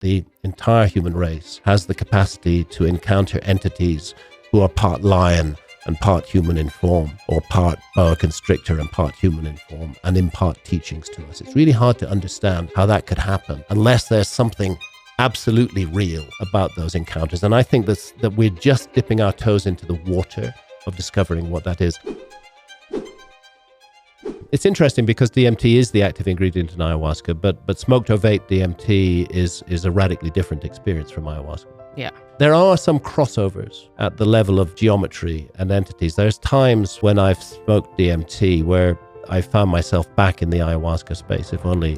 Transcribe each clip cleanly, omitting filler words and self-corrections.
the entire human race has the capacity to encounter entities who are part lion and part human in form, or part boa constrictor and part human in form, and impart teachings to us. It's really hard to understand how that could happen unless there's something absolutely real about those encounters. And I think that we're just dipping our toes into the water of discovering what that is. It's interesting because DMT is the active ingredient in ayahuasca, but smoked or vaped DMT is a radically different experience from ayahuasca. Yeah. There are some crossovers at the level of geometry and entities. There's times when I've smoked DMT where I found myself back in the ayahuasca space, if only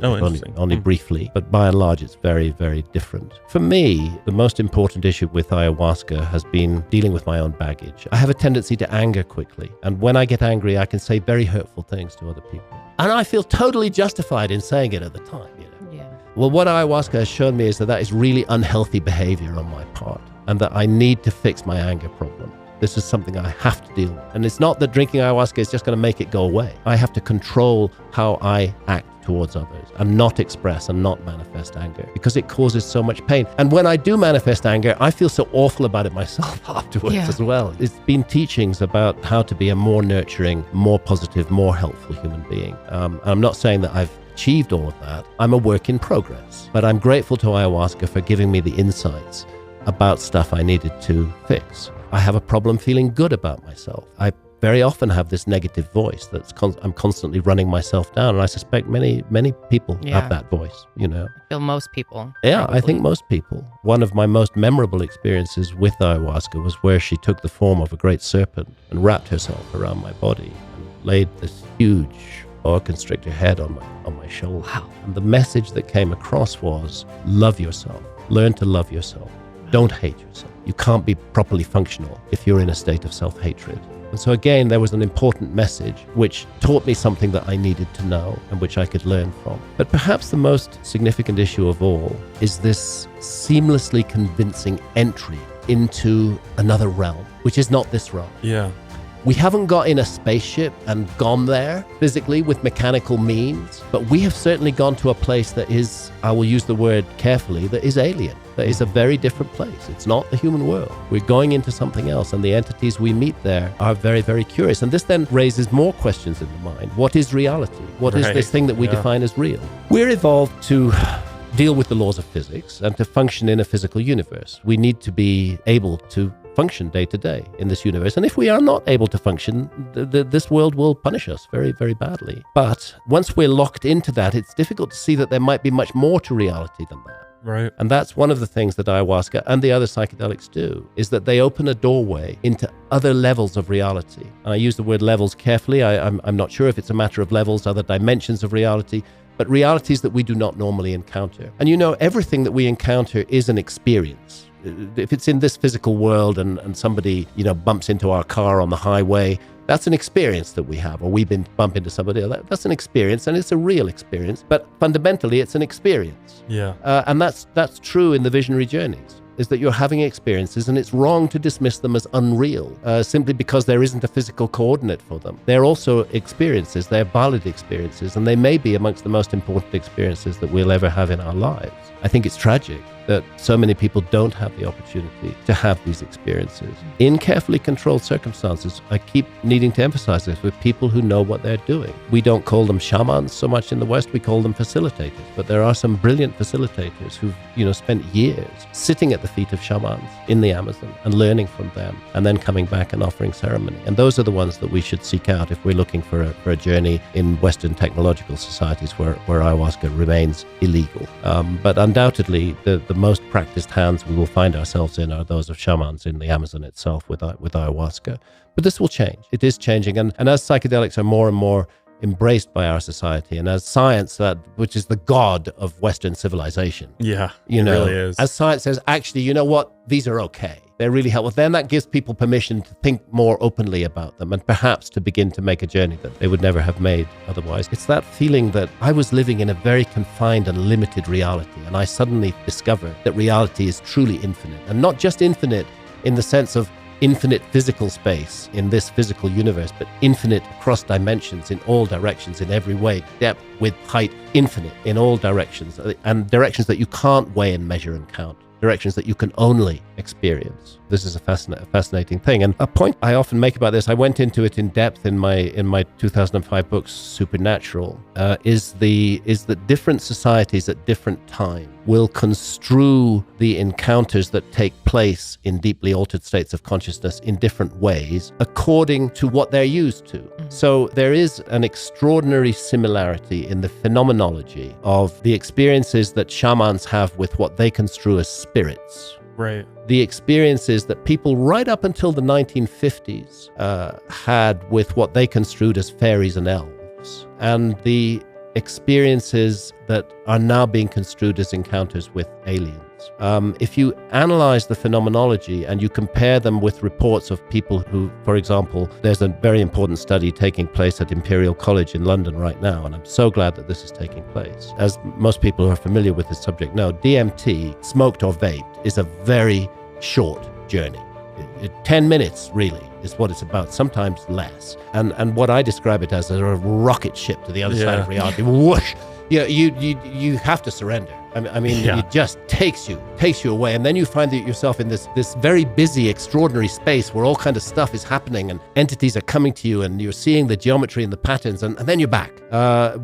briefly. But by and large, it's very, very different. For me, the most important issue with ayahuasca has been dealing with my own baggage. I have a tendency to anger quickly. And when I get angry, I can say very hurtful things to other people. And I feel totally justified in saying it at the time, you know? Yeah. Well, what ayahuasca has shown me is that is really unhealthy behavior on my part, and that I need to fix my anger problem. This is something I have to deal with. And it's not that drinking ayahuasca is just going to make it go away. I have to control how I act towards others and not express and not manifest anger, because it causes so much pain. And when I do manifest anger, I feel so awful about it myself afterwards as well. It's been teachings about how to be a more nurturing, more positive, more helpful human being. I'm not saying that I've achieved all of that. I'm a work in progress, but I'm grateful to ayahuasca for giving me the insights about stuff I needed to fix. I have a problem feeling good about myself. I very often have this negative voice that's I'm constantly running myself down, and I suspect many people have that voice, you know. I feel most people. Yeah, probably. I think most people. One of my most memorable experiences with ayahuasca was where she took the form of a great serpent and wrapped herself around my body and laid this huge boa constrictor head on my shoulder. Wow. And the message that came across was, love yourself. Learn to love yourself. Don't hate yourself. You can't be properly functional if you're in a state of self-hatred. And so again, there was an important message which taught me something that I needed to know and which I could learn from. But perhaps the most significant issue of all is this seamlessly convincing entry into another realm, which is not this realm. Yeah. We haven't got in a spaceship and gone there physically with mechanical means, but we have certainly gone to a place that is, I will use the word carefully, that is alien. That is a very different place. It's not the human world. We're going into something else, and the entities we meet there are very, very curious. And this then raises more questions in the mind. What is reality? What is this thing that we define as real? We're evolved to deal with the laws of physics and to function in a physical universe. We need to be able to function day to day in this universe. And if we are not able to function, this world will punish us very, very badly. But once we're locked into that, it's difficult to see that there might be much more to reality than that. Right. And that's one of the things that ayahuasca and the other psychedelics do, is that they open a doorway into other levels of reality. And I use the word levels carefully. I'm not sure if it's a matter of levels, other dimensions of reality, but realities that we do not normally encounter. And you know, everything that we encounter is an experience. If it's in this physical world and somebody, you know, bumps into our car on the highway, that's an experience that we have, or we've been bumped into somebody. That's an experience, and it's a real experience. But fundamentally, it's an experience. Yeah. And that's true in the visionary journeys, is that you're having experiences, and it's wrong to dismiss them as unreal simply because there isn't a physical coordinate for them. They're also experiences. They're valid experiences, and they may be amongst the most important experiences that we'll ever have in our lives. I think it's tragic that so many people don't have the opportunity to have these experiences in carefully controlled circumstances. I keep needing to emphasize this, with people who know what they're doing. We don't call them shamans so much in the West, we call them facilitators. But there are some brilliant facilitators who've, you know, spent years sitting at the feet of shamans in the Amazon and learning from them, and then coming back and offering ceremony. And those are the ones that we should seek out if we're looking for a journey in Western technological societies where ayahuasca remains illegal. But undoubtedly, the most practiced hands we will find ourselves in are those of shamans in the Amazon itself with ayahuasca. But this will change. It is changing. And as psychedelics are more and more embraced by our society, and as science, which is the god of Western civilization. Yeah, you know, it really is. As science says, actually, you know what? These are okay. They're really helpful. Then that gives people permission to think more openly about them, and perhaps to begin to make a journey that they would never have made otherwise. It's that feeling that I was living in a very confined and limited reality, and I suddenly discovered that reality is truly infinite, and not just infinite in the sense of infinite physical space in this physical universe, but infinite across dimensions in all directions, in every way, depth, width, height, infinite in all directions, and directions that you can't weigh and measure and count, directions that you can only experience. This is a fascinating thing. And a point I often make about this, I went into it in depth in my 2005 book, Supernatural, is that different societies at different times will construe the encounters that take place in deeply altered states of consciousness in different ways according to what they're used to. So there is an extraordinary similarity in the phenomenology of the experiences that shamans have with what they construe as spirits. Right. The experiences that people right up until the 1950s had with what they construed as fairies and elves, and the experiences that are now being construed as encounters with aliens. If you analyze the phenomenology and you compare them with reports of people who, for example, there's a very important study taking place at Imperial College in London right now, and I'm so glad that this is taking place. As most people who are familiar with this subject know, DMT, smoked or vaped, is a very short journey. 10 minutes, really, is what it's about, sometimes less. And what I describe it as a rocket ship to the other side of reality. Whoosh! You have to surrender. I mean, it just takes you away. And then you find yourself in this very busy, extraordinary space where all kind of stuff is happening and entities are coming to you and you're seeing the geometry and the patterns, and then you're back.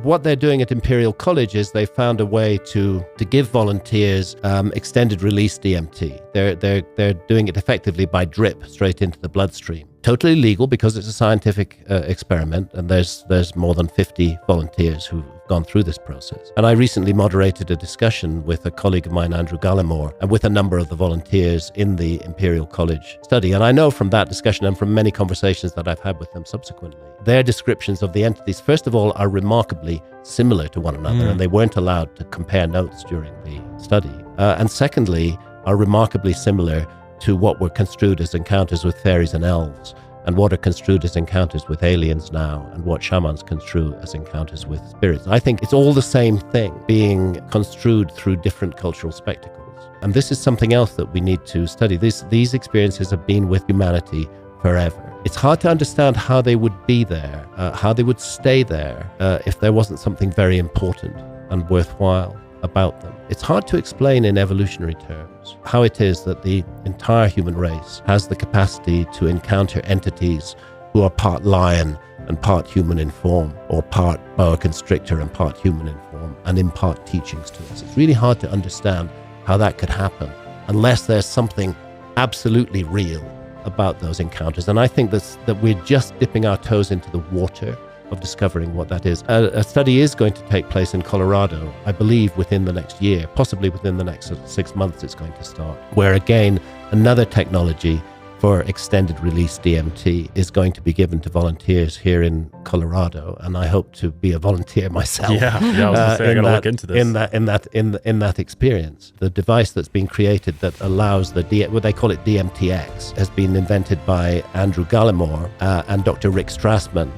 What they're doing at Imperial College is they found a way to give volunteers extended release DMT. They're doing it effectively by drip straight into the bloodstream. Totally legal because it's a scientific experiment, and there's more than 50 volunteers who've gone through this process. And I recently moderated a discussion with a colleague of mine, Andrew Gallimore, and with a number of the volunteers in the Imperial College study. And I know from that discussion and from many conversations that I've had with them subsequently, their descriptions of the entities, first of all, are remarkably similar to one another, and they weren't allowed to compare notes during the study. And secondly, are remarkably similar to what were construed as encounters with fairies and elves, and what are construed as encounters with aliens now, and what shamans construe as encounters with spirits. I think it's all the same thing being construed through different cultural spectacles. And this is something else that we need to study. These experiences have been with humanity forever. It's hard to understand how they would be there, how they would stay there, if there wasn't something very important and worthwhile about them. It's hard to explain in evolutionary terms how it is that the entire human race has the capacity to encounter entities who are part lion and part human in form, or part boa constrictor and part human in form, and impart teachings to us. It's really hard to understand how that could happen unless there's something absolutely real about those encounters. And I think that we're just dipping our toes into the water of discovering what that is. A study is going to take place in Colorado, I believe within the next year, possibly within the next 6 months it's going to start, where again, another technology for extended release DMT is going to be given to volunteers here in Colorado, and I hope to be a volunteer myself. I was gonna say, I gotta look into this. In that experience, the device that's been created that allows what they call it DMTX has been invented by Andrew Gallimore and Dr. Rick Strassman,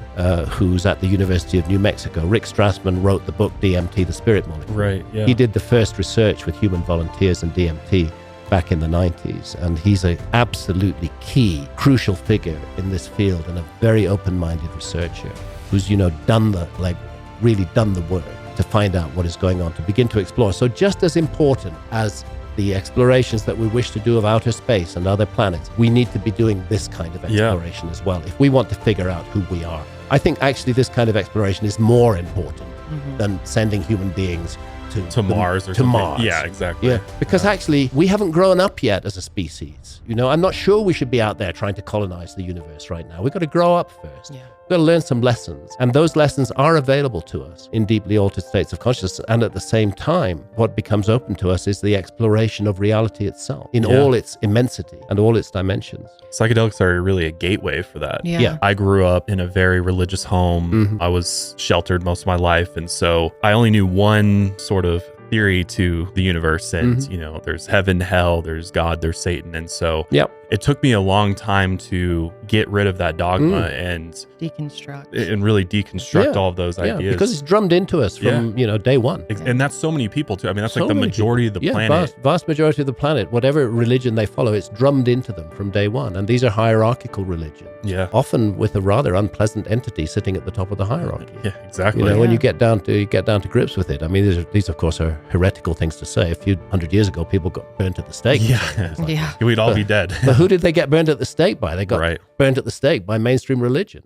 who's at the University of New Mexico. Rick Strassman wrote the book DMT, The Spirit Molecule. Right. Yeah. He did the first research with human volunteers and DMT back in the 90s, and he's an absolutely key, crucial figure in this field, and a very open-minded researcher who's, done the legwork, really done the work to find out what is going on, to begin to explore. So just as important as the explorations that we wish to do of outer space and other planets, we need to be doing this kind of exploration as well if we want to figure out who we are. I think actually this kind of exploration is more important than sending human beings to Mars or to something. Mars. Yeah, exactly. Yeah, because actually we haven't grown up yet as a species. I'm not sure we should be out there trying to colonize the universe right now. We've got to grow up first. Yeah. We've got to learn some lessons, and those lessons are available to us in deeply altered states of consciousness. And at the same time, what becomes open to us is the exploration of reality itself in all its immensity and all its dimensions. Psychedelics are really a gateway for that. Yeah. I grew up in a very religious home. I was sheltered most of my life, and so I only knew one sort of theory to the universe, and there's heaven, hell, there's God, there's Satan, and so it took me a long time to get rid of that dogma and really deconstruct all of those ideas. Because it's drummed into us from day one. And that's so many people too. I mean, that's like the majority of the planet. Vast majority of the planet, whatever religion they follow, it's drummed into them from day one. And these are hierarchical religions. Yeah. Often with a rather unpleasant entity sitting at the top of the hierarchy. Yeah, exactly. When you get down to grips with it. I mean, these of course are heretical things to say. A few hundred years ago, people got burnt at the stake. We'd all be dead. But who did they get burnt at the stake by? They got burnt at the stake by mainstream religion.